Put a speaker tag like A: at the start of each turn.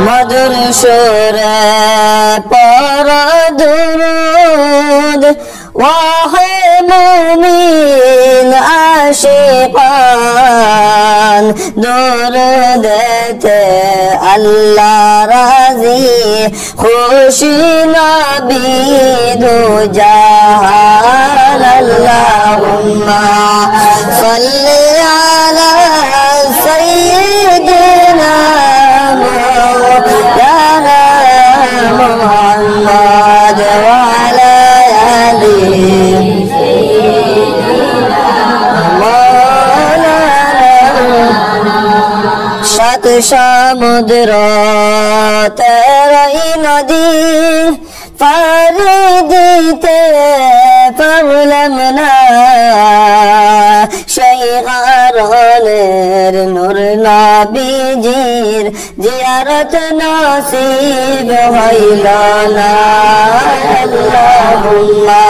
A: মধুর সুরে পড় দুরূদ ওয়াহে মুমিন আশিকান দুরূদেতে আল্লাহ রাজি খুশি নবী দু জাহান আল্লাহুম্মা সাল্লি আলা সাইয়্যিদিনা محمد وعلى آله সাত সমুদ্র তেরোই নদী পাড়ি দিতে পারলাম না সেই কারণের নূর নবীজির জিয়ারত নসিব হইল না আল্লাহুম্মা